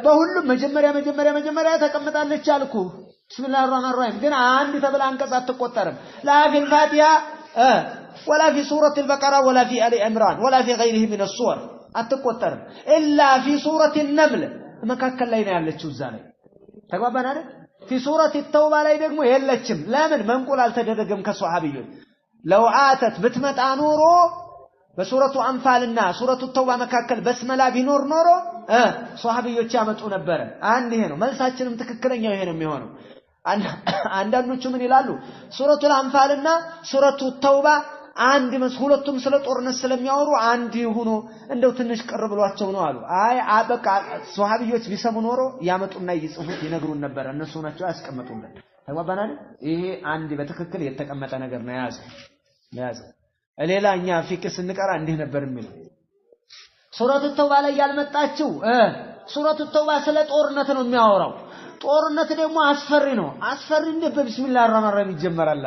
በሁሉም መጀመሪያ ተቀምጣለች አልኩ ቢስሚላሂር ረህማኒር ረሂም ግን አንድ ተብላ አንቀጽ አትቆጠርም لا في الفاتحة ولا في سورة البقرة ولا في آل عمران ولا في غيره من الصور አትቆጠርም إلا في سورة النمل መካከል ላይ ነው ያለችው እዛ ላይ ተግባባን አይደል في سورة التوبة ላይ ደግሞ የለችም ለምን መንቁል አልተደረገም ከሷሃቢዮች لو عاتت بتمጣ ኖሮ በሱረቱ አንፋልና ሱረቱ ተውባ መካከል በስመላ ቢኖር ኖሮ ሷሃቢዮች ያመጡ ነበር አንድ ይሄ ነው መልሳችንም ትክክለኛው ይሄ ነው የሚሆነው አንዳንዶቹ ምን ይላሉ ሱረቱ አንፋልና ሱረቱ ተውባ አንድ ሁለቱም ስለ ጦርነት ስለሚያወሩ አንድ ሆኖ እንደው ትንሽ ቀር ብሏቸው ነው አሉ አይ በቃ ሷሃቢዮች ቢሰሙ ኖሮ ያመጡና ይጽፉት ይነግሩን ነበር እነሱ ናቸው ያስቀምጡልን ተባባናል ይሄ አንድ በትክክል የተቀመጠ ነገር ነው ያዘ ሌላኛ ፊቅህ ስንቀራ እንዲህ ነበር የሚለው ሱረቱ ተውባ ላይ ያልመጣችው ሱረቱ ተውባ ስለ ጦርነት ነው የሚያወራው ጦርነት ደግሞ አስፈሪ ነው አስፈሪ እንደ በቢስሚላሂር ረህማኒር ረሂም ይጀመራል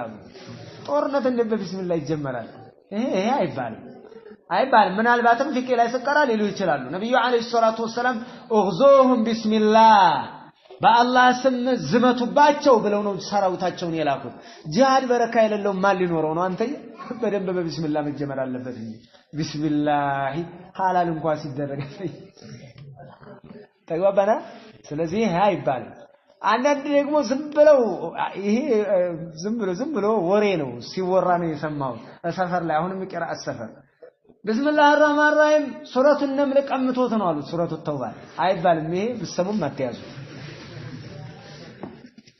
ጦርነት እንደ በቢስሚላህ ይጀመራል ይሄ አይባልም ምናልባትም ፊቅህ ላይ ስቀራ ሊሉ ይችላሉ ነብዩ አለይሂ ሰላቱ ወሰለም እግዙሁም ቢስሚላህ በአላህ ስም ዝመቱባቸው ብለው ነው ሰራዊታቸውን የላኩት ጂሃድ በረካ የሌለው ማን ሊኖረው ነው አንተ በደንብ በቢስሚላህ መጀመር አለበት እንጂ ቢስሚላህ ሐላል እንኳን ሲደረግ ተግባባና ስለዚህ ይሄ አይባልም አንዳንድ ደግሞ ዝም ብሎ ወሬ ነው ሲወራ ነው የሰማው ሰፈር ላይ አሁንም ይቀራአ ሰፈር ቢስሚላሂር ረህማኒር ረሂም ሱረቱ ነምል ቀምቶት ነው አሉት ሱረቱ ተውባ አይባልም ይሄ ብሰሙም አትያዙ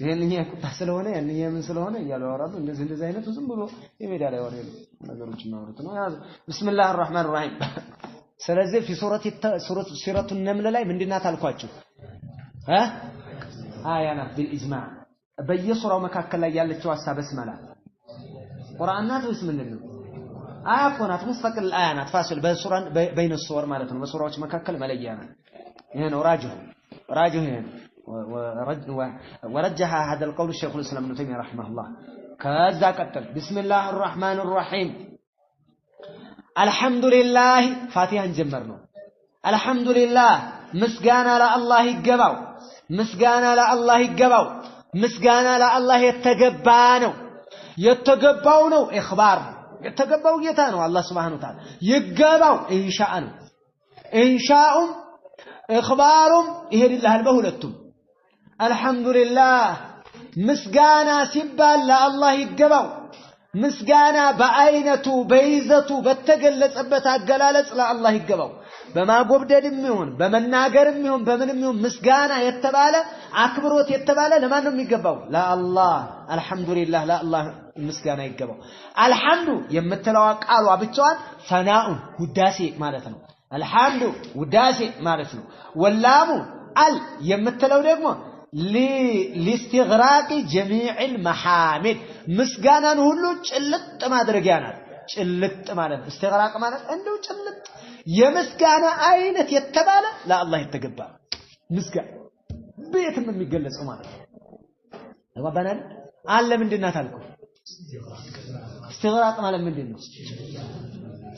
ይሄንኛ ቁጣ ስለሆነ ያንኛ ምን ስለሆነ እያሉ ያወራሉ እንደዚህ አይነቱ ዝም ብሎ የሜዳ ላይ ወሬ ነው ነገሮች ማውራት ነው ያዝ ቢስሚላሂር ረህማኒር ረሂም ስለዚህ في ሱረቱ ነምል ላይ ምንድናት አልኳችሁ አያናት بالإجماع በየሱራው መካከል ላይ ያለችው ሐሳብ በስመላ ቁርአናት ወይስ ምንድነው አያቆናት ሙስተቅል አያናት ፋሲል በሱራን በይነ ሱወር ማለት ነው በሱራዎች መካከል መለያ ነው ይሄ ነው ራጅሁ ይሄ ورجح هذا القول الشيخ الإسلام ابن تيمية رحمه الله كذا قتل بسم الله الرحمن الرحيم الحمد لله فاتحة جمرنا الحمد لله مسجانا لا الله يجباو مسجانا لا الله يجباو مسجانا لا الله يتجباو إخبار يتجباو يتانو الله سبحانه وتعالى يجباو إن شاء إخبارهم يهد الله البهولتهم الحمد لله مسجانا سبال لا الله يجباو مسجانا بعينته بيزته بتجلس أبتها الجلالس لا الله يجباو بما قبض ميون بمناجر ميون بمن ميون مسجانا يتباله أكبروت يتباله لما نم يجباو لا الله الحمد لله لا الله مسجانا يجباو الحمد يمتلوا قالوا أبتوان ثناء وداسي مالتنا الحمد وداسي مالتنا واللام يمتلوا دغمو لاستغراق جميع المحامد مسجانا ሁሉ ጭልጥ ማድረጊያ ናት ጭልጥ ማለት استغراق ማለት እንደው ጭልጥ የመስጋና አይነት የተባለ ለአላህ የተገባ ምስጋና በየትም የሚገለጸው ማለት ነው ተባባናል አለ ምንድናት አልኩ استغراق ማለት ምንድነው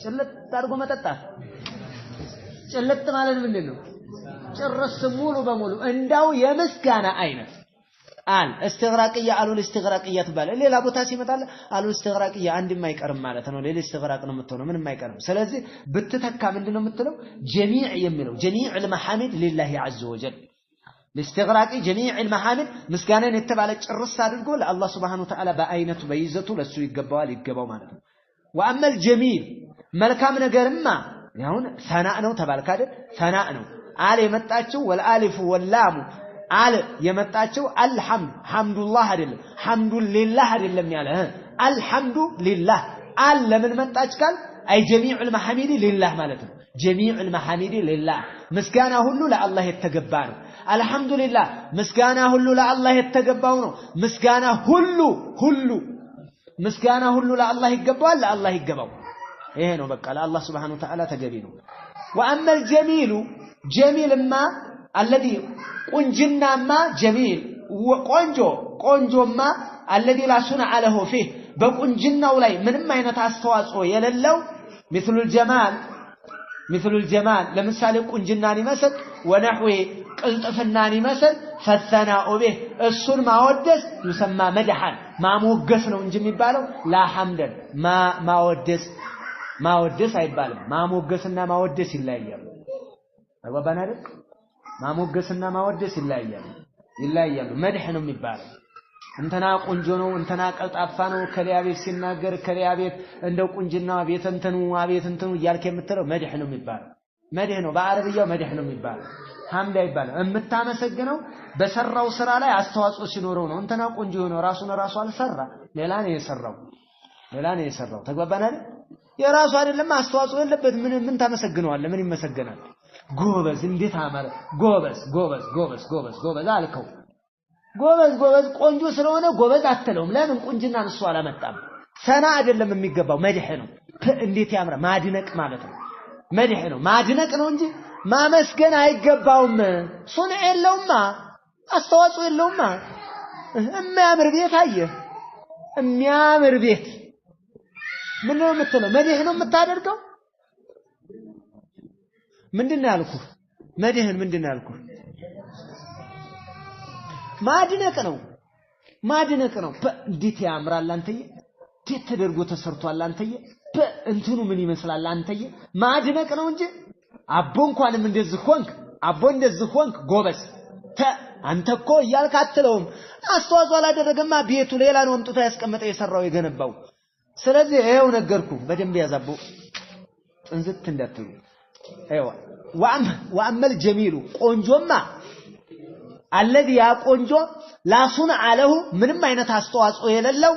ጭልጥ አድርጎ መጠጣት ጭልጥ ማለት ምንድነው ጭርስ ሙሉ በሙሉ እንዳው የመስጋና አይነት አል استغراقيه አሉ استغراقيه ተባለ ሌላ ቦታ ሲመጣለ አሉ استغراقيه አንድም አይቀርም ማለት ነው ሌላ استغراق ነው የምትሆነው ምንም አይቀርም ስለዚህ ብትተካ ምንድነው የምትለው جميع የሚለው جميع المحامد لله عز وجل استغراقي جميع المحامد مسጋናን የተባለ ጭርስ አድርጎ ለአላህ Subhanahu Wa Ta'ala በአይነቱ በይዘቱ ለሱ ይገባው ማለት ነው واما الجميل መልካም ነገርማ ያውን ሰናእ ነው ተባልካ አይደል ሰናእ ነው አለ የመጣችው ወልአሊፍ ወላሙ አለ የመጣችው አልሐምድ ሐምዱላህ አይደለም ሐምዱሊላህ አይደለም ያለ አልሐምዱሊላህ አለ ምን መጣች ካል አይ ጀሚዑል መሐሚድ ሊላህ ማለት ነው ጀሚዑል መሐሚድ ሊላህ ምስጋና ሁሉ ለአላህ የተገባ ነው አልሐምዱሊላህ ምስጋና ሁሉ ለአላህ የተገባው ነው ምስጋና ሁሉ ለአላህ ይገባዋል ለአላህ ይገባው ይሄ ነው በቃ ለአላህ Subhanahu Wa Ta'ala ተገቢ ነው واما الجميل جميل ما الذي قنجنا ما جميل وقنجو ما الذي لا صنع له فيه بقنجناው ላይ ምንም አይነት አስተዋጽኦ የሌለው مثل الجمال مثل الجمال لمثال قنجنان يمثل ونحو قلطفنان يمثل فالثناء به السن ما ودس يسمى مدحا ما موجس ነው እንጂ የሚባለው لا حمدا ما ودس አይባልም ማሞገስና ማወደስ ይለያያሉ አባባን አይደል ማሞገስና ማወደስ ይለያያሉ መድህ ነው የሚባለው እንተና ቆንጆ ነው እንተና ቀልጣፋ ነው ከሊያቤት ሲናገር ከሊያቤት እንደው ቁንጅና ቤት እንተኑ አቤት እንተኑ ይያልከ የምትለው መድህ ነው የሚባለው መድህ ነው በአረብያው መድህ ነው የሚባለው ሐምድ አይባልም የምታመሰግነው በሰራው ስራ ላይ አስተዋጽኦ ሲኖረው ነው እንተና ቆንጆ ነው ራሱ አልሰራ ሌላ ነው የሰራው ተግባባናል የራሱ አይደለም አስተዋጽኦ የለበት ምን ታመሰግነዋለህ ምን ይመሰገናል ጎበዝ እንዴት አማረ ጎበዝ አልከው ጎበዝ ቆንጆ ስለሆነ ጎበዝ አትለውም ለምን ቁንጅና እሱ አላመጣም ሰና አይደለም የሚገባው መድህ ነው እንዴት ያምራ ማድነቅ ማለት ነው መድህ ነው ማድነቅ ነው እንጂ ማመስገን አይገባውም ሱንዕ የለውማ አስተዋጽኦ የለውማ የሚያምር ቤት አየህ የሚያምር ቤት ምን ነው የምትለው መድህ ነው የምታደርገው ምንድነው ያልኩህ መድህን ምንድነው ያልኩህ ማድነቅ ነው እንዴት ያምራል አንተዬ እንዴት ተደርጎ ተሰርቷል አንተዬ እንትኑ ምን ይመስላል አንተዬ ማድነቅ ነው እንጂ አቦ እንኳንም እንደዚህ ሆንክ ጎበዝ አንተ እኮ እያልክ አትለውም አስተዋጽኦ አላደረገማ ቤቱ ሌላ ነው አምጥቶ ያስቀመጠው የሰራው የገነባው ስለዚህ ይሄው ነገርኩ በደንብ ያዛቡ እንዝት እንዳትሉ አይዋ ወአመል ጀሚሉ ቆንጆማ الذي يا ቆንጆ لا صنع له ምንም አይነት አስተዋጽኦ የሌለው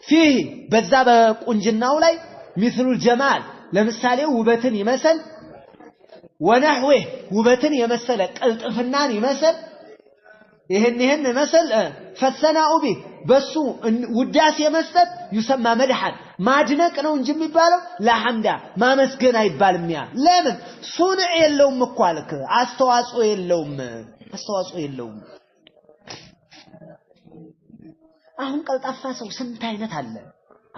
فيه በዛ በቁንጅናው ላይ مثل الجمال ለምሳሌ ውበትን ይመስል ونحوه ውበትን የመሰለ ቀልጥፍናን ይመስል ይሄን ይመስል فالثناء به በሱ ውዳሴ መስጠት يسمى مدحا ማድነቅ ነው እንጂ የሚባለው ለሐምዳ ማመስገን አይባልም ያ ለምን ሱንዕ የለውም እኮ አልክ አስተዋጽኦ የለውም አሁን ቀልጣፋ ሰው ስንት አይነት አለ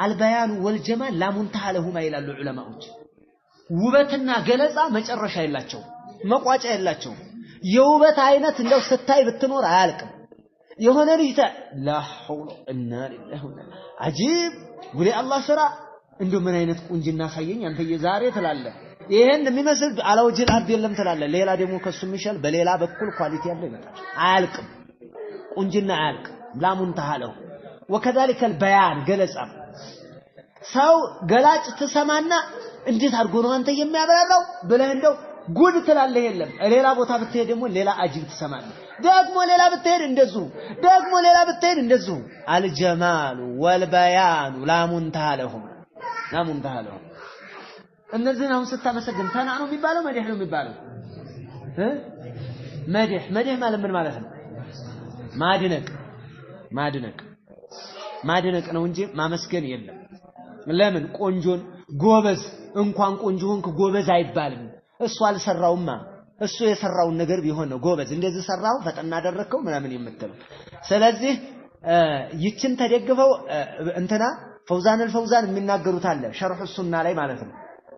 አልበያን ወልጀማል ላሙንታለሁማ ይላሉ ዑለማዎች ውበትና ገለጻ መጨረሻ የላቸው መቋጫ የላቸው የውበት አይነት እንደው ስታይ ብትኖር አያልቅም የሆነ ልጅ ላ ሐውለ እና ሊላሂ አጂብ ጉሌ አላህ ስራ እንደው ምን አይነት ቁንጅና ሳየኝ አንተ የዛሬ ትላለህ ይሄን የሚመስል አላውጅል አርድ የለም ትላለህ ሌላ ደግሞ ከሱ የሚሻል በሌላ በኩል ኳሊቲ ያለው ይመጣል አያልቅም ቁንጅና አያልቅም ላሙንታሃለው وكذلك البيان ገለጻ ሰው ገላጭ ተሰማና እንዴት አድርጎ ነው አንተ የሚያበራራው ብለህ እንደው ጉድ ትላለህ የለም ሌላ ቦታ ብትሄድ ደግሞ ሌላ አጅብ ትሰማለህ ደግሞ ሌላ ብትሄድ እንደዚሁ الجمال والبيان لا منتهى لهم እነዚህን አሁን ስታመሰግን ተና ነው የሚባለው መድህ ነው የሚባለው መድህ ማለት ምን ማለት ነው ማድነቅ ነው እንጂ ማመስገን የለም ለምን ቆንጆን ጎበዝ እንኳን ቆንጆ ሆንክ ጎበዝ አይባልም እሱ አልሰራውማ እሱ የሰራውን ነገር ቢሆን ነው ጎበዝ እንደዚህ ሰራው ፈጠና አደረከው ምናምን የምትለው ስለዚህ ይችን ተደግፈው እንትና ፈውዛን የሚናገሩት አለ ሸርህ ሱና ላይ ማለት ነው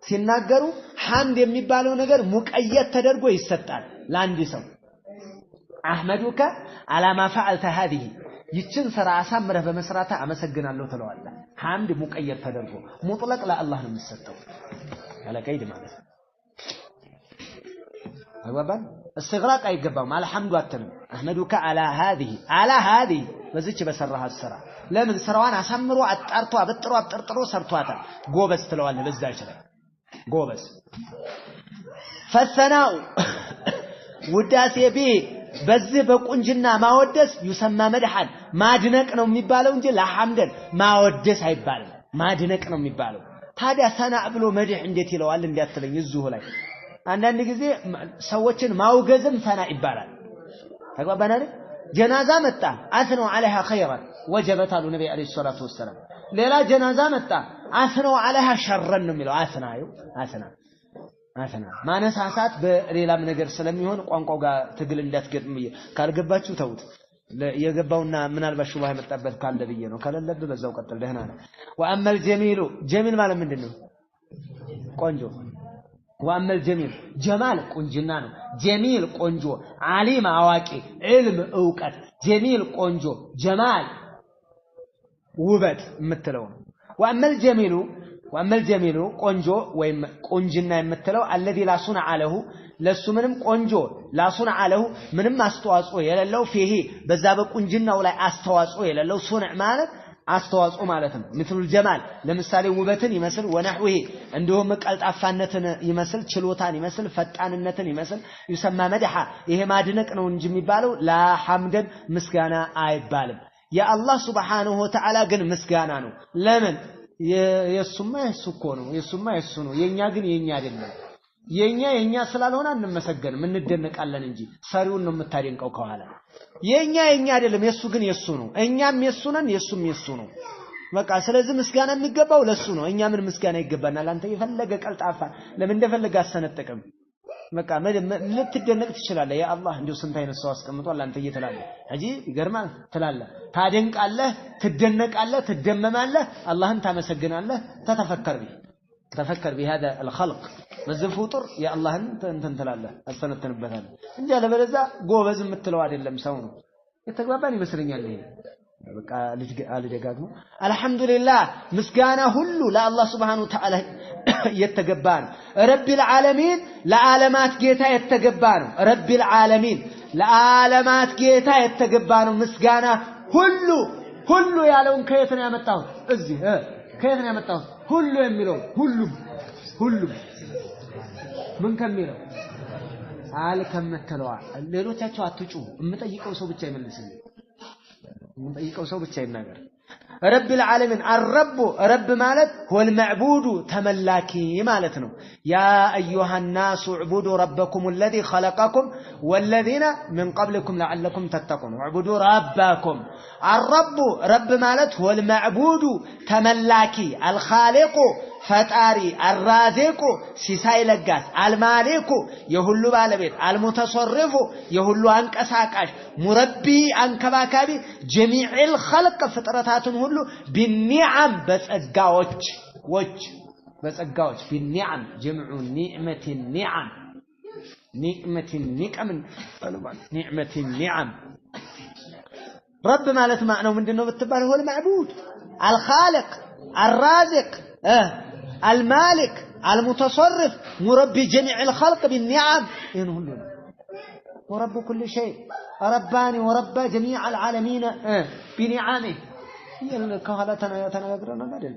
ሲናገሩ ሐምድ የሚባለው ነገር ሙቀየት ተደርጎ ይሰጣል ለአንድ ሰው አህመዱከ على ما فعلت هذه ይችን ስራ አሳምረህ በመስራታ አመሰግናለሁ ትለዋለህ ሐምድ ሙቀየት ተደርጎ ሙጥለቅ ለአላህ ነው የሚሰጠው አለቀይድ ማለት አባባን استغراق አይገባም አልሐምዱ አትልም አህመዱከ على هذه በዚች በሰራህ ስራ ለምን ስራዋን አሳምሮ አጣርቶ አበጥሮ ሰርቷታል ጎበዝ ትለዋለህ በዛች ላይ ጎበዝ فالثناء ውዳሴ ቢ በዚህ በቁንጅና ማወደስ يسمى مدحا ማድነቅ ነው የሚባለው እንጂ ለሐምደን ማወደስ አይባልም ማድነቅ ነው የሚባለው ታዲያ ሰና ብሎ መድህ እንዴት ይለዋል እንዲያትለኝ እዚሁ ላይ አንዳንድ ጊዜ ሰዎችን ማውገዝም ሰና ይባላል ተግባባናል ጀናዛ መጣ አስነው عليها خيرا وجبت አሉ ነብዩ አለይሂ ሰላቱ ወሰለም ሌላ ጀናዛ መጣ አስነው عليها شرا ነው የሚለው አስና ማነሳሳት በሌላም ነገር ስለሚሆን ቋንቋው ጋር ትግል እንዳትገጥም ካልገባችሁ ተውት የገባውና ምናልባት ሹባህ መጣበት ካለ ብዬ ነው ካለለብ በዛው ቀጥል ደህና ነው ወአመል ጀሚል ማለት ምንድነው ቆንጆ وأما الجميل جمال قنجنانو جميل قنجو عليم عواكي علم أوكت جميل قنجو جمال وبت متلون وأما الجميل قنجو قنجنا متلو الذي لا صنع له لسو منم قنجو لا صنع له منم استواصو يلالو فيه بذاب قنجنا ولا استواصو يلالو صنع مالك استواصو مالتنا مثل الجمال لمثال وبتن يمثل ونحوه عندهم قلطافانتن يمثل ችሎታን يمثل ፈጣንነትን يمثل يسمى مدحا ይሄ ማድነቅ ነው እንጂ የሚባለው لا حمدን ምስጋና አይባልም يا الله سبحانه وتعالى ግን ምስጋና ነው ለምን የሱማ የሱኮ ነው የሱማ የሱ ነው የኛ ግን የኛ አይደለም የኛ ስላልሆነ አንመሰገንም እንደነቃለን እንጂ ሰሪውን ነው የምታደንቀው ከኋላ የኛ አይደለም የሱ ግን የሱ ነው እኛም የሱ ነን የሱም የሱ ነው በቃ ስለዚህ ምስጋና የሚገባው ለሱ ነው እኛ ምን ምስጋና ይገባናል አንተ የፈለገ ቀልጣፋ ለምን እንደፈለገ አሰነጠቀም በቃ ልትደነቅ ትችላለህ ያ አላህ እንደው ስንት አይነት ሰው አስቀምጧል አንተ እየተላለህ አጂ ይገርማል ትላለህ ታደንቃለህ ትደነቃለህ ትደመማለህ አላህን ታመሰግናለህ تفكر بهذا الخلق بالفطر يا الله انت تلاله አሰነተንበታል እንጂ አለበለዛ ጎበዝ የምትለው አይደለም ሰው ነው የተግባባን ይመስለኛል ይሄ በቃ ልጅ አልደጋግሞ አልহামዱሊላህ ምስጋና ሁሉ ለአላህ Subhanahu Wa Ta'ala የተገባ ነው ረቢል ዓለሚን ለዓለማት ጌታ የተገባ ነው ረቢል ዓለሚን ለዓለማት ጌታ የተገባ ነው ምስጋና ሁሉ ያለውን ከየት ነው ያመጣው እዚህ ከየት ነው ያመጣው ሁሉ የሚለው ሁሉም ምን ከሚለው አልከመተለዋ ሌሎቻቸው አትጩ የምጠይቀው ሰው ብቻ ይመልስልኝ የምጠይቀው ሰው ብቻ ይናገር رب العالمين الرب رب مالت هو المعبود تملاكي مالتنا يا أيها الناس اعبدوا ربكم الذي خلقكم والذين من قبلكم لعلكم تتقون اعبدوا ربكم الرب رب مالت هو المعبود تملاكي الخالق ፈጣሪ الرازق ሲሳይ ለጋስ المالك የሁሉ ባለቤት المتصرف የሁሉ አንቀሳቃሽ ሙረቢ አንከባካቢ جميع الخلق ፍጥረታትን ሁሉ بالنعم በጸጋዎች بالنعم جمع نعمة النعم نعمة النعم رب مالت معناه ምንድነው ብትባል هو المعبود الخالق الرازق المالك المتصرف مربي جميع الخلق بالنعم ينهلون ورب كل شيء رباني وربى جميع العالمين بنعمه كهلتنا يتناغرنا مدل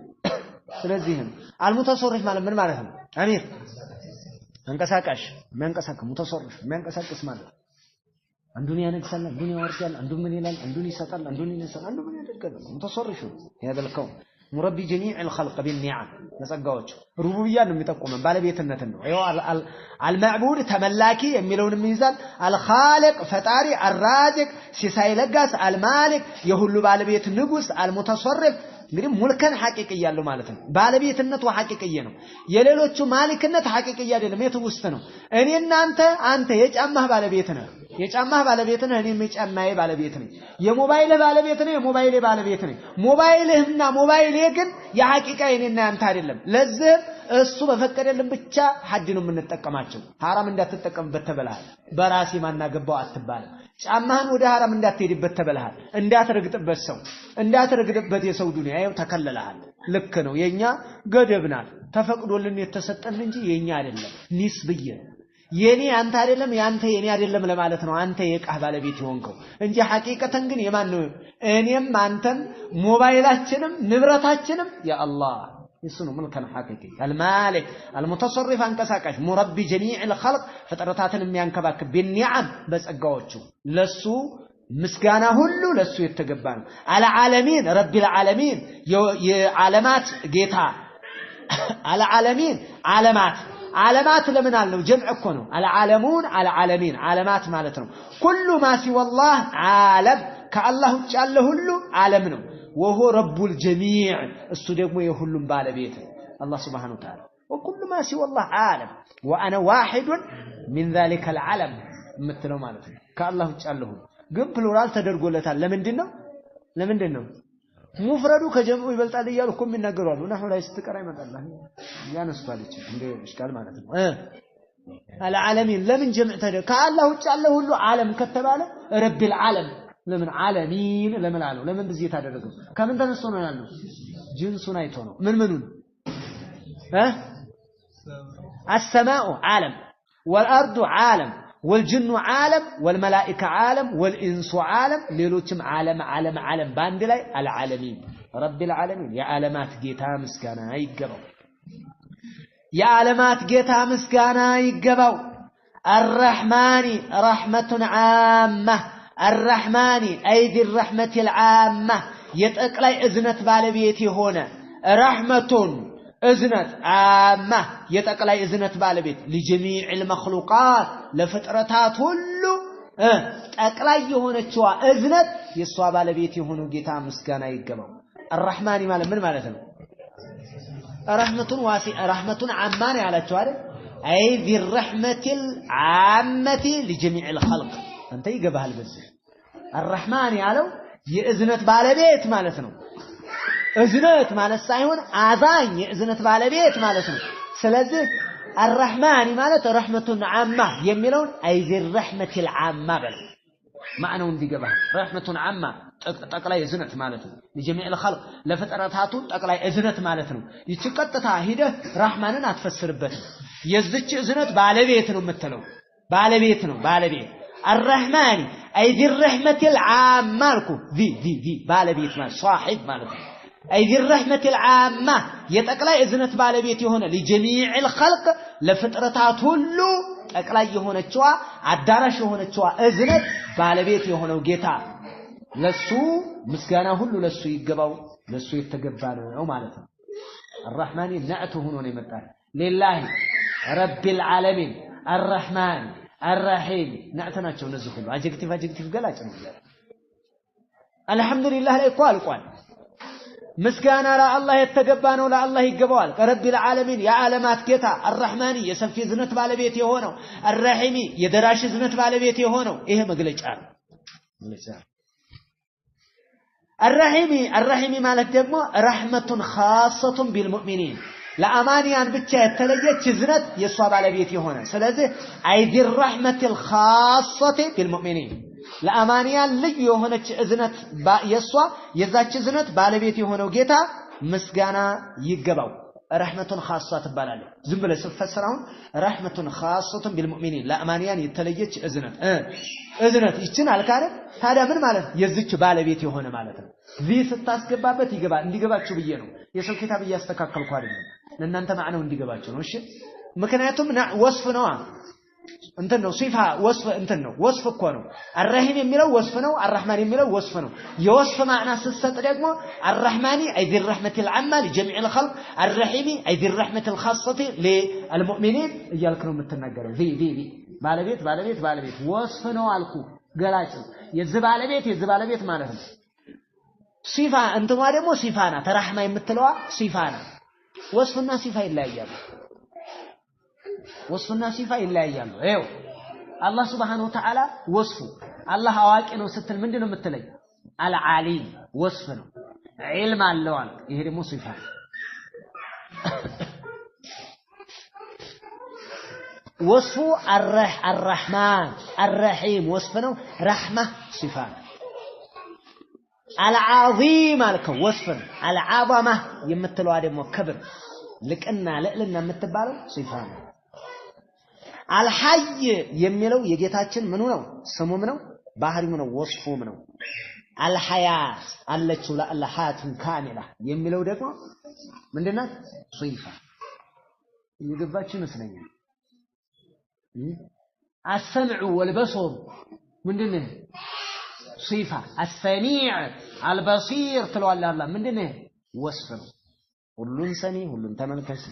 ስለዚህም المتصرف ማለት ምን ማለት ነው አሚር አንቀሳቃሽ መንቀሳቀስ متصرف መንቀሳቀስ ማለት አንዱን ያነግሳል አንዱን ያወርዳል አንዱን ምን ይላል አንዱን ይሰጣል አንዱን ይነሳል አንዱን ምን ያደርጋል متصرف هذا الكون مربي جميع الخلق بالنعم نصقاوچ ربوبيا ነው የሚጠቁመን ባለቤትነትን ነው አይው المعبود ተመላኪ የሚለውን የሚይዛል الخالق ፈጣሪ الرازق ሲሳይ ለጋስ المالك የሁሉ ባለቤት ንጉስ المتصرف እንግዲህ ሙልከን ሐቂቅያ ያለው ማለት ነው ባለቤትነቱ ሐቂቅያ ነው የሌሎቹ ማሊክነት ሐቂቅያ አይደለም የትውስት ነው እኔና አንተ የጫማህ ባለቤት ነህ የጫማህ ባለቤት ነህ እኔም የጫማዬ ባለቤት ነኝ የሞባይልህ ባለቤት ነህ የሞባይሌ ባለቤት ነኝ ሞባይልህና ሞባይሌ ግን የሐቂቃ እኔና አንተ አይደለም ለዚህ እሱ በፈቀደልን ብቻ ሐድ ነው የምንጠቀማቸው حرام እንዳትጠቀምበት ተበላህ በራሴ ማናገባው አትባል ጫማህን ወደ حرام እንዳትሄድበት ተበላህ እንዳትረግጥበት የሰው ዱንያ ያው ተከለለሃል ልክ ነው የኛ ገደብናል ተፈቅዶልን የተሰጠን እንጂ የኛ አይደለም ንስብየ የኔ አንተ አይደለም ያንተ የኔ አይደለም ለማለት ነው አንተ የቃህ ባለቤት ይሆንከው እንጂ ሐቂቀተን ግን የማን ነው እኔም አንተም ሞባይላችንም ንብረታችንም ያ አላህ يسنو ملكا حقيقي المالك المتصرف انقساقش مربي جميع الخلق فطرتاتن የሚያንከባክ بالنعم በጸጋዎቹ ለሱ ምስጋና ሁሉ ለሱ የተገባ ነው العالمين رب العالمين የዓለማት ጌታ العالمين ዓለማት ለምን አለው ጀምዕ እኮ ነው العالمون العالمين ዓለማት ማለት ነው كل ما سوى الله عالم ከአላህ ውጭ ያለ ሁሉ ዓለም ነው وهو رب الجميع السدقم يهلم بالبيت الله سبحانه وتعالى وكل ما سوى الله عالم وانا واحد من ذلك العالم مثلوا معناته كالله تعالى قم بلورال تدرغولتال لمندنو مفردو كجمعو يبلطال እያሉ እኮ የሚናገሩ አሉ نحو ላይ ስትቀራ ይመጣል ያነስቷልች እንደ እሽካል ማለት ነው العالمين ለምን ጀምዕ ተደ ከአላህ ውጭ ያለ ሁሉ ዓለም ከተባለ رب العالم ለምን ዓለሚን ለምን አለው ለምን በዚህ ታደረገው ከምን ተነስቶ ነው ያለው ጅንሱን አይቶ ነው ምኑን السماء عالم والارض عالم والجن عالم والملائكه عالم والانس عالم ليلوچم عالم باند ላይ العالمين رب العالمين يا عالمات ጌታ ምስጋና ይገባው يا عالمات ጌታ ምስጋና ይገባው الرحمن رحمة عامة الرحمن أيدي الرحمة العامة يتقلي إذنت بالبيتي هنا رحمة إذنت عامة يتقلي إذنت بالبيت لجميع المخلوقات لفترتها كله تقلي هنا شوى إذنت يسوى بالبيتي هنا جيتا مسكانا يقبو الرحمن من مالتنا رحمة واسعة رحمة عامة على شوى أي ذي الرحمة العامة لجميع الخلق أنت يقبها البزر الرحمن يعلو يأذنت بالبيت مالتنا أذنت مال السايون آذان يأذنت بالبيت مالتنا سلازه الرحمن مالت رحمة عامة يميلون أي ذي الرحمة العامة بل معنى وندي قبها رحمة عامة تقلي أذنت مالتنا لجميع الخلق لفتراتاتو تقلي أذنت مالتنا يتشكتتها هيدا رحماننا تفسر بته يزدج أذنت بالبيتنا متلو بالبيت الرحمن أي ذي الرحمة العامة لكم ذي بالبيت مال صاحب مالكم أي ذي الرحمة العامة يتقلي إذنت بالبيتي هنا لجميع الخلق لفترتها كله أقلي هنا تشوا عدارش هنا تشوا إذنت بالبيتي هنا وجيتا لسو مسكانه كله لسو يقبو لسو يتقبانه أو مالته الرحمن نعته هنا نمتان لله رب العالمين الرحمن الرحيم نعتناچو نزو كله አጀክቲቭ ገላጭ ነው አልহামዱሊላህ ላይ ቋል ምስጋና ለአላህ የተገባ ነው ለአላህ ይገባዋል ረቢል ዓለሚን የዓለማት ጌታ الرحمن የሰፊ ዝነት ባለቤት የሆነው الرحيم የደራሽ ዝነት ባለቤት የሆነው ይሄ መግለጫ ነው الرحيم ማለት ደግሞ رحمة خاصة بالمؤمنين ለአማንያን ብቻ የተለየች ዝነት የሷ ባለቤት የሆነ ስለዚህ አይዲ الرحمة الخاصة بالمؤمنين ለአማንያን ልዩ የሆነች ዝነት የሷ የዛች ዝነት ባለቤት የሆነው ጌታ ምስጋና ይገባው رحمة خاصة ትባላለች ዝም ብለህ ስትፈስረው رحمة خاصة بالمؤمنين ለአማንያን የተለየች ዝነት ይችን አልካረ ታዲያ ምን ማለት የዚች ባለቤት የሆነ ማለት ነው ዚህ ስታስገባበት ይገባል እንዲገባችሁ ብዬ ነው የሰው ኪታብ ያስተካከልኩ አይደለም ለእናንተ ማዕናው እንዲገባችሁ ነው እሺ ምክንያቱም ወስፍ ነው እንትን ነው ሲፋ ወስፍ እንትን ነው ወስፍ እኮ ነው الرحيم የሚለው ወስፍ ነው الرحمن የሚለው ወስፍ ነው የወስፍ ማዕና ስትሰጥ ደግሞ الرحمن اي ذي الرحمه العامه لجميع الخلق الرحيم اي ذي الرحمه الخاصه للمؤمنين እያልክ ነው የምትናገረው ዚ ባለቤት ወስፍ ነው አልኩ ገላጭ የዚህ ባለቤት ማለት ነው ሲፋ እንትማ ደግሞ ሲፋና ተራህማ የምትለዋ ሲፋና ወስፍና ሲፋ ይለያያሉ ይኸው አላህ Subhanahu Wa Ta'ala ወስፉ አላህ አዋቂ ነው ስትል ምንድነው የምትለኝ አልዓሊም ወስፍ ነው ዒልም አለው ይሄ ደግሞ ሲፋ ወስፉ الرحمن الرحيم ወስፍ ነው ረህማ ሲፋ العظيم አልከው ወስፍ ነው العظمه የምትለዋ ደግሞ ክብር ልቅና ለዕልና የምትባለው ሲፋ ነው الحي የሚለው የጌታችን ምኑ ነው ስሙም ነው ባህሪው ነው ወስፉም ነው الحياة አለችው ለአላህ ሐያቱን ካሚላ የሚለው ደግሞ ምንድነው ሲፋ ይገባችሁ መስለኛል السمع والبصر ምንድነው صفة السميع البصير تلو الله ምንድነው ወስፍ ነው ሁሉን ሰሚ ሁሉን ተመልካች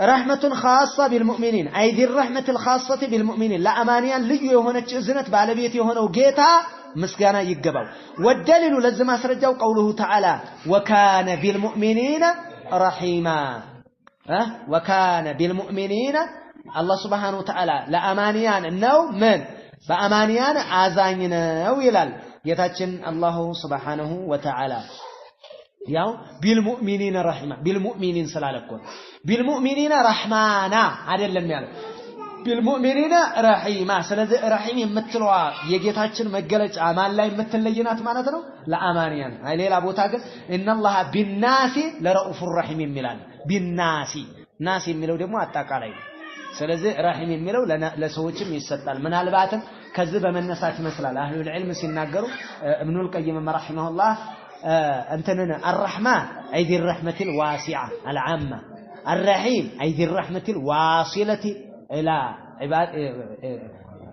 رحمة خاصة بالمؤمنين أي ذي الرحمة الخاصة بالمؤمنين لا أمانيا لجو يهونك إذنت بعلبيت يهونه وقيتا مسكانا يقبو والدليل لازم أسرجو قوله تعالى وكان بالمؤمنين رحيما وكان بالمؤمنين الله سبحانه وتعالى لا أمانيان النو من بأمانيان آذاننا ويلال ጌታችን አላሁ ሱብሓነሁ ወተዓላ ያው ቢልሙእሚኒና ረሂማ ቢልሙእሚኒን ስላለኮ ቢልሙእሚኒና ረህማና አይደለም ያለው ቢልሙእሚኒና ረሂማ ስለዚህ ረሂም የምትለዋ የጌታችን መገለጫ ማን ላይ የምትለይናት ማለት ነው ለአማንያን ሌላ ቦታ ግን ኢነላህ ቢናሲ ለረኡፉር ረሂም የሚላል ቢናሲ ናስ የሚለው ደግሞ አጣቃላይ ስለዚህ ረሂም የሚለው ለሰዎችም ይሰጣል ምናልባትም ከዚህ በመነሳት ይመስላል አህሉል ዒልም ሲናገሩ ኢብኑል ቀይም ረሂመሁላህ انتن الرحمن اي ذي الرحمه الواسعه العامه الرحيم اي ذي الرحمه الواصله الى عباد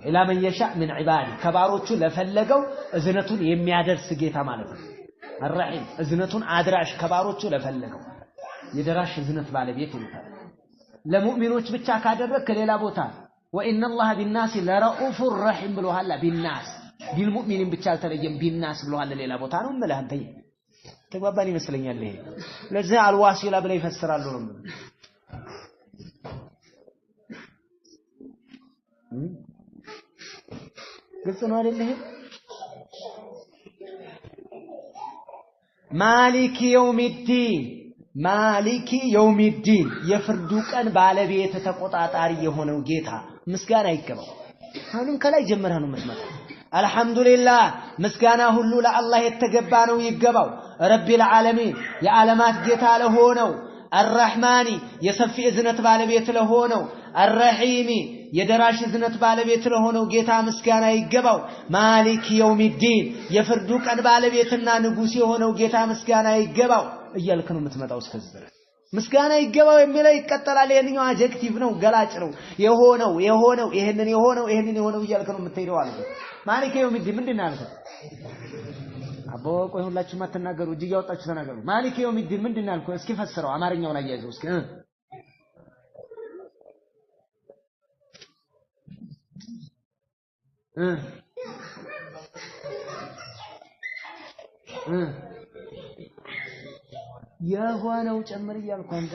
الى من يشاء من عباده ከባሮቹ ለፈለገው እዝነቱን የሚያደርስ ጌታ ማለት ነው الرحيم እዝነቱን አድራሽ ከባሮቹ ለፈለገው የደራሽ እዝነት ባለቤት ይሉታል ለሙእሚኖች ብቻ ካደረክ ከሌላ ቦታ وان الله بالناس لرؤوف رحيم ብሎሃል بالناس ቢልሙእሚኒን ብቻ አልተለየም ቢናስ ብለዋል ሌላ ቦታ ነው ማለት አንተ ተግባባን ይመስለኛል ይሄ ለዚህ አልዋሲላ ብለው ይፈስራሉ ነው ግልጽ ነው አይደል ይሄ ማሊኪ የውሚዲን የፍርዱ ቀን ባለቤት ተቆጣጣሪ የሆነው ጌታ ምስጋና ይገባው አሁንም ከላይ ጀመረህ ነው መስማት አልহামዱሊላህ ምስጋና ሁሉ ለአላህ የተገባ ነው ይገባው ረቢል ዓለሚን የዓለማት ጌታ ለሆነው አርራህማኒ የሰፊ እዝነት ባለቤት ለሆነው አርረሂሚ የደራሽ እዝነት ባለቤት ለሆነው ጌታ ምስጋና ይገባው ማሊክ የውሚዲን የፍርዱ ቀን ባለቤትና ንጉስ የሆነው ጌታ ምስጋና ይገባው እያልክ ነው የምትመጣው እስከዚህ ምስጋና ይገባው የሚለው ይቀጥላል የኛው አጀክቲቭ ነው ገላጭ ነው የሆነው ይሄንን የሆነው እያልክ ነው የምትሄደው አለ ማሊክ የውሚዲን ምንድነው አልከው አቦ ቆይ ሁላችሁ ማተናገሩ እጅ ያወጣችሁ ተናገሩ ማሊክ የውሚዲን ምንድነው አልከው እስኪ ፈስረው አማርኛውን አያይዘው እስኪ የሆነው ጨምር እያልኩ አንተ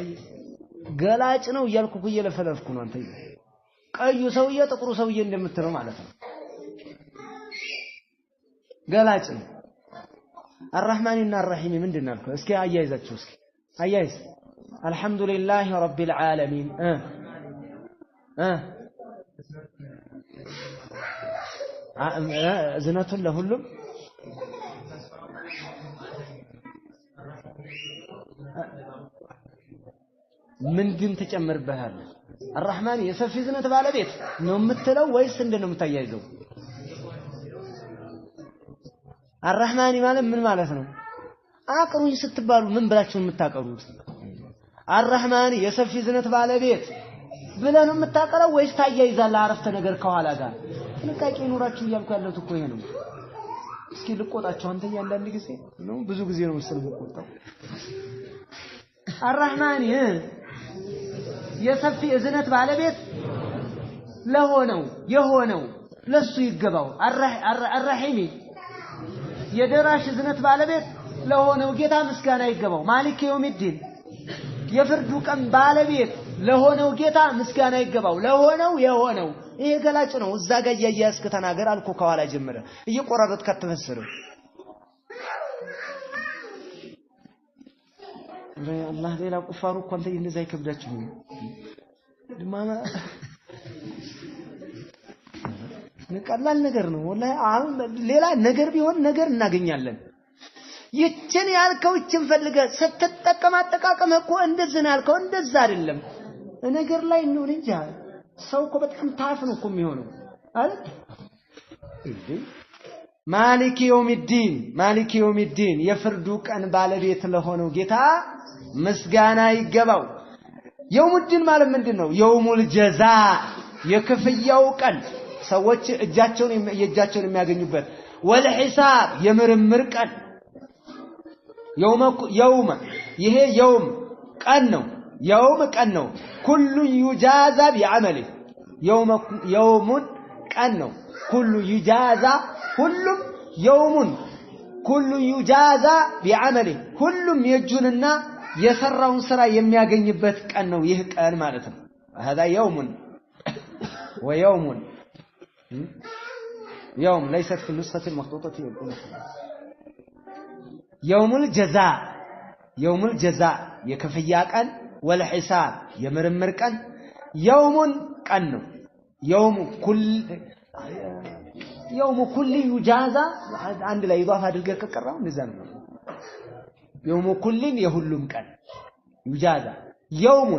ገላጭ ነው እያልኩ እየለፈለፍኩ ነው አንተ ቀዩ ሰውዬ ጥቁሩ ሰውዬ እንደምትለው ማለት ነው ገላጭ ነው الرحمن الرحيم ምንድነው አልከው እስኪ አያይዛችሁ እስኪ አያይዝ አልহামዱሊላህ ረቢል ዓለሚን እዝነቱን ለሁሉም ምንድን ተጨምርበታል الرحمن የሰፊ እዝነት ባለቤት ነው የምትለው ወይስ እንደነው የምታያይዘው الرحمن ማለት ምን ማለት ነው አቅሩኝ ስትባሉ ምን ብላችሁ የምታቀሩት الرحمن የሰፊ እዝነት ባለቤት ብለህ ነው የምታቀረው ወይስ ታያይዛለህ አረፍተ ነገር ከኋላ ጋር ጥንቃቄ ይኖራችሁ እያልኩ ያለሁት እኮ ይሄ ነው እስኪ ልቆጣቸው አንተ ያንዳንድ ጊዜ ነው ብዙ ጊዜ ነው መሰል ልቆጣው الرحمن የሰፊ እዝነት ባለቤት ለሆነው የሆነው ለሱ ይገባው الرحيم የደራሽ እዝነት ባለቤት ለሆነው ጌታ ምስጋና ይገባው ማሊክ የውሚዲን የፍርዱ ቀን ባለቤት ለሆነው ጌታ ምስጋና ይገባው ለሆነው የሆነው ይሄ ገላጭ ነው እዛ ጋር ያያያስከ ተናገር አልኩ ከኋላ ጀመረ እየቆራረጥ ከተፈሰረ አላህ ሌላ ቁፋሩ እኮ አንተ እንደዛ ይከብዳችሁ ድማማ ቀላል ነገር ነው ወላሂ አሁን ሌላ ነገር ቢሆን ነገር እናገኛለን ይችን ያልከው ይችን ፈልገ ስትጠቀም አጠቃቀም እኮ እንደዚህ ነው ያልከው እንደዛ አይደለም ነገር ላይ ነው እንጂ ሰው እኮ በጣም ታፍ ነው እኮ የሚሆነው አይደል ማሊክ የውሚዲን የፍርዱ ቀን ባለቤት ለሆነው ጌታ ምስጋና ይገባው የውሙዲን ማለት ምንድነው የውሙል ጀዛ የክፍያው ቀን ሰዎች እጃቸውን የሚያገኙበት ወልሂሳብ የምርምር ቀን يوم ይሄ يوم ቀን ነው كل يجازى بعمله يوم ቀን ነው كل يجازى ሁሉም يوم كل يجازى بعمله ሁሉም የጁንና የሰራውን ስራ የሚያገኝበት ቀን ነው ይህ ቀን ማለት ነው هذا يوم ويوم يوم ليست في النسخة المخطوطة يوم الجزاء يوم الجزاء يكفيا ቀን والحساب يمرمر ቀን يوم ቀን ነው يوم كل يجازى عند لا يضاف አድርገህ ከቀራው እንደዛ ነው يوم كل የሁሉም ቀን يجازى يوم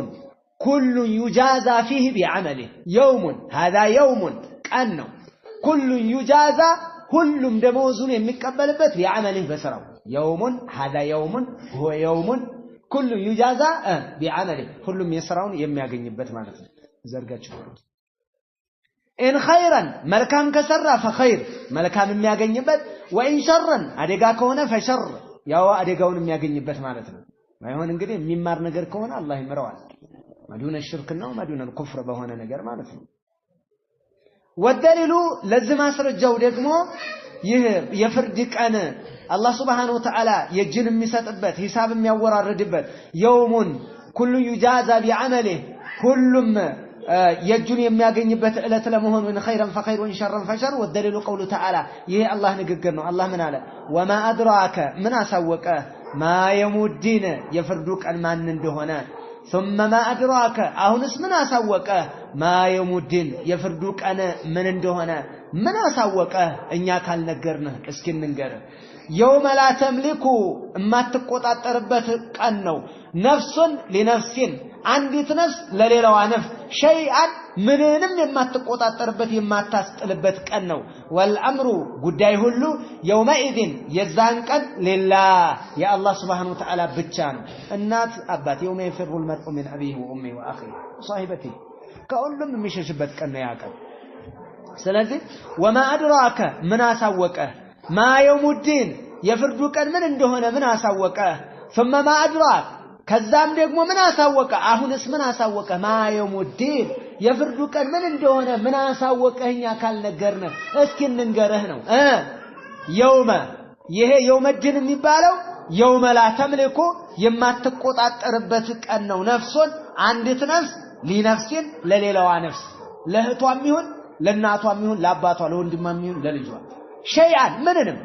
كل يجازى فيه بعمله يوم هذا يوم ቀን ነው كل يجازى ሁሉም ደሞዙን የሚቀበልበት بعمله በስራው يوم هذا يوم هو يوم كل يجازى بعمله ሁሉም የስራውን የሚያገኝበት ማለት ነው ዘርጋችሁ إن خيرا ملكام كسرا فخير ملكام የሚያገኝበት وإن شرا አደጋ ከሆነ فشر ያው አደጋውን የሚያገኝበት ማለት ነው ማይሆን እንግዲህ የሚማር ነገር ከሆነ አላህ ይመረዋል ማዱነ ሽርክና ማዱነ الكفر በሆነ ነገር ማለት ነው والدليل ለዚህ ማስረጃው ደግሞ ይህ የፍርድ ቀን አላህ Subhanahu Wa Ta'ala የጅን የሚሰጥበት ሂሳብ የሚያወራርድበት يوم كل يجازى بعمله ሁሉም የጁን የሚያገኝበት እለት ለመሆኑ ان خيرا فخير وان شرا فشر والدليل قوله تعالى ይሄ አላህ ንግግር ነው አላህ ምን አለ وما ادراك ምን አሳወቀ ما يوم الدين የፍርዱ ቀን ማን እንደሆነ ثم ما ادراك አሁንስ ምን አሳወቀ ما يوم الدين የፍርዱ ቀን ምን እንደሆነ ምን አሳወቀ እኛ ካልነገርነህ እስኪ እንንገር يوم لا تملك የማትቆጣጠርበት ቀን ነው ነፍሱን ለነፍሲን አንዲት ነፍስ ለሌላዋ ነፍስ ሸይአን ምንንም የማትቆጣጠርበት የማታስጥልበት ቀን ነው ወልአምሩ ጉዳይ ሁሉ يومئذ የዛን ቀን لله የአላህ Subhanahu Wa Ta'ala ብቻ ነው እናት አባት يوم يفر المرء من أبيه وأمه وأخيه وصاحبته ከሁሉም የሚሸሽበት ቀን ነው ያ ቀን ስለዚህ وما أدراك ምን አሳወቀ ما يوم الدين የፍርዱ ቀን ምን እንደሆነ ምን አሳወቀ ثم ما أدراك ከዛም ደግሞ ምን አሳወቀ አሁንስ ምን አሳወቀ ما يوم الدين የፍርዱ ቀን ምን እንደሆነ ምን አሳወቀኛ ካልነገርነ እስኪ እንንገርህ ነው يوم ይሄ يوم الدين የሚባለው يوم لا تملك የማትቆጣጠርበት ቀን ነው ነፍሱን አንዲት ነፍስ ለነፍሲን ለሌላዋ ነፍስ ለእህቷም ይሁን ለእናቷም ይሁን ለአባቷ ለወንድሟም ይሁን ለልጇ ሸይአን ምንንም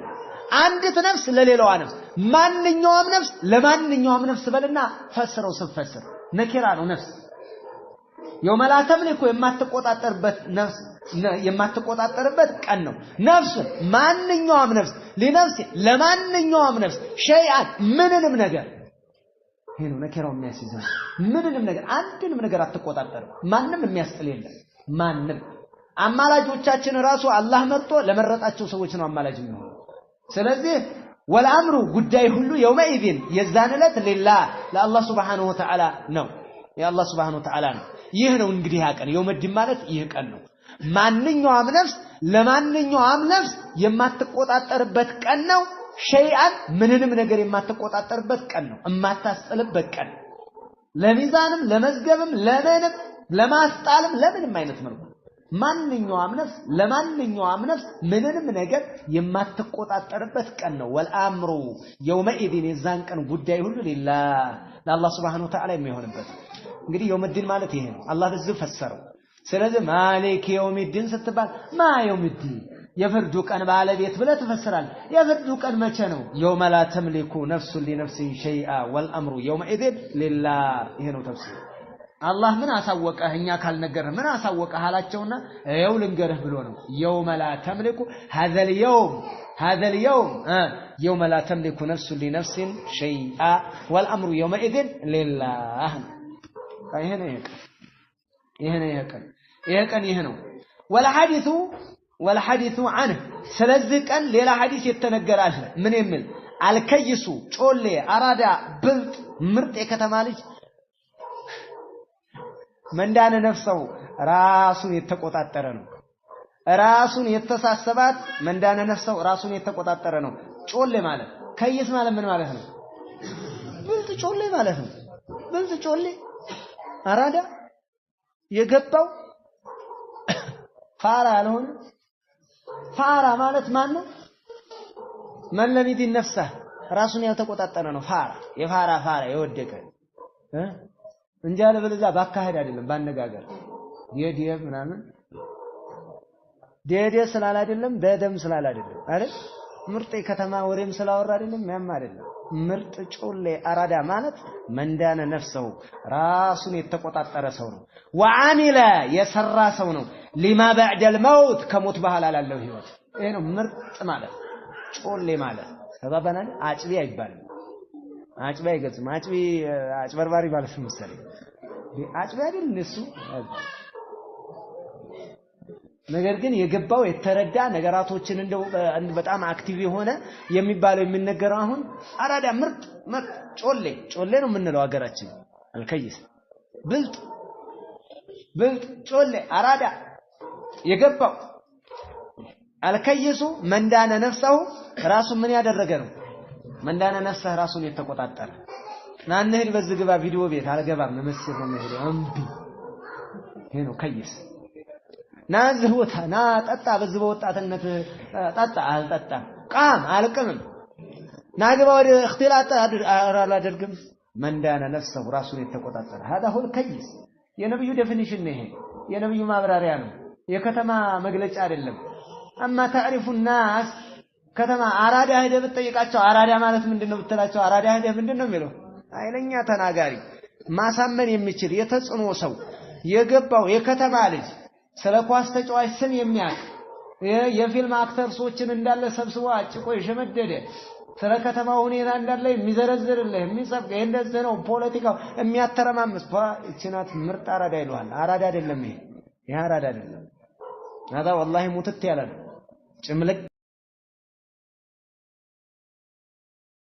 አንዲት ነፍስ ለሌላዋ ነፍስ ማንኛውም ነፍስ ለማንኛውም ነፍስ በልና ፈስረው ስፈስር ነኪራ ነው ነፍስ يوم لا تملك የማትቆጣጠርበት ነፍስ የማትቆጣጠርበት ቀን ነው ነፍስ ማንኛውም ነፍስ ለነፍስ ለማንኛውም ነፍስ ሸይአን ምንንም ነገር ይሄ ነው ነኪራው የሚያስይዘው ምንንም ነገር አንድንም ነገር አትቆጣጠርም ማንንም የሚያስጥል የለም ማንንም አማላጆቻችን ራሱ አላህ መርጦ ለመረጣቸው ሰዎች ነው አማላጅ የሚሆነው ስለዚህ والامر ጉዳይ ሁሉ يومئذ የዛን ዕለት لله ለአላህ Subhanahu Wa Ta'ala ነው የአላህ Subhanahu Wa Ta'ala ነው ይህ ነው እንግዲህ ያ ቀን የውመድ ማለት ይህ ቀን ነው ማንኛውም ነፍስ ለማንኛውም ነፍስ የማትቆጣጠርበት ቀን ነው ሸይአን ምንንም ነገር የማትቆጣጠርበት ቀን ነው የማታስጥልበት ቀን ለሚዛንም ለመዝገብም ለምንም ለማስጣልም ለምንም አይነት መልኩ ማንኛውም ነፍስ ለማንኛውም ነፍስ ምንንም ነገር የማትቆጣጠርበት ቀን ነው ወልአምሩ يومئذ የዛን ቀን ጉዳይ ሁሉ لله ለአላህ Subhanahu Wa Ta'ala የሚሆንበት እንግዲህ የውመድን ማለት ይሄ ነው አላህ በዚህ ፈሰረው ስለዚህ ማሊክ የውመድን ስትባል ማ የውመድን የፍርዱ ቀን ባለቤት ብለህ ተፈስራል የፍርዱ ቀን መቼ ነው يوم لا تملك نفس لنفس شيئا والامر يومئذ لله ይሄ ነው ተፍሲር አላህ ምን አሳወቀህ እኛ ካልነገርህ ምን አሳወቀህ አላቸውና ይኸው ልንገርህ ብሎ ነው يوم لا تملك هذا اليوم يوم لا تملك نفس لنفس شيئا والامر يومئذ لله ይሄ ነው والحديث عنه ስለዚህ ቀን ሌላ ሐዲስ የተነገራል ምን የሚል አልከይሱ ጮሌ አራዳ ብልጥ ምርጥ የከተማ ልጅ መንዳነ ነፍሰው ራሱን የተቆጣጠረ ነው ራሱን የተሳሰባት መንዳነ ነፍሰው ራሱን የተቆጣጠረ ነው ጮሌ ማለት ከይስ ማለት ምን ማለት ነው ብልጥ ጮሌ ማለት ነው ብልጥ ጮሌ አራዳ የገባው ፋራ ያልሆነ ፋራ ማለት ማን ነው መለሚት ነፍሰህ ራሱን ያልተቆጣጠረ ነው ፋራ የፋራ የወደቀ እንጃለ በለዛ ባካሄድ አይደለም ባነጋገር የዲየብ ምናምን ደደ ስላል አይደለም ደደም ስላል አይደለም አይደል ምርጥ ከተማ ወሬም ስላወራ አይደለም ያም አይደለም ምርጥ ጮሌ አራዳ ማለት መንዳነ ነፍሰው ራሱን የተቆጣጠረ ሰው ነው ወአሚለ የሰራ ሰው ነው ሊማ بعد الموت ከሞት በኋላ ላለው ህይወት ይሄ ነው ምርጥ ማለት ጮሌ ማለት ተባባናል አጭቢ አይባልም አጭቢ አይገጽም አጭቢ አጭበርባሪ ማለት መሰለኝ አጭቢ አይደል እሱ ነገር ግን የገባው የተረዳ ነገራቶችን እንደው በጣም አክቲቭ የሆነ የሚባለው የሚነገረው አሁን አራዳ ምርጥ ጮሌ ነው የምንለው ሀገራችን አልከይስ ብልጥ ጮሌ አራዳ የገባው አልከይሱ መንዳነ ነፍሰው ራሱን ምን ያደረገ ነው መንዳነ ነፍሰህ ራሱን የተቆጣጠረ ናንህድ በዝግባ ቪዲዮ ቤት አልገባም መስል ነው የሚሄደው አምቢ ይሄ ነው ከይስ ናዝህውታ ና ጠጣ በዝበ ወጣትነት ጠጣ አልጠጣ ቃም አልቅምም ናግባ ወደ እክትላጣ አላደርግም መንዳነ ነፍሰው ራሱን የተቆጣጠረ هذا هو الكيس የነብዩ ዴፊኒሽን ነው ይሄ የነብዩ ማብራሪያ ነው የከተማ መግለጫ አይደለም አማ تعرف الناس ከተማ አራዳ ሄደ ብትጠይቃቸው አራዳ ማለት ምንድነው ብትላቸው አራዳ ሄደ ምንድነው የሚለው አይለኛ ተናጋሪ ማሳመን የሚችል የተጽኖ ሰው የገባው የከተማ ልጅ ስለ ኳስ ተጫዋች ስም የሚያውቅ የፊልም አክተርሶችን እንዳለ ሰብስቦ አጭቆ የሸመደደ ስለ ከተማው ሁኔታ እንዳለ የሚዘረዝርልህ የሚጽፍ እንደዚህ ነው ፖለቲካው የሚያተረማምስ እቺናት ምርጥ አራዳ ይሏል አራዳ አይደለም ይሄ አራዳ አይደለም هذا والله ሙትት ያለ ጭምልቅ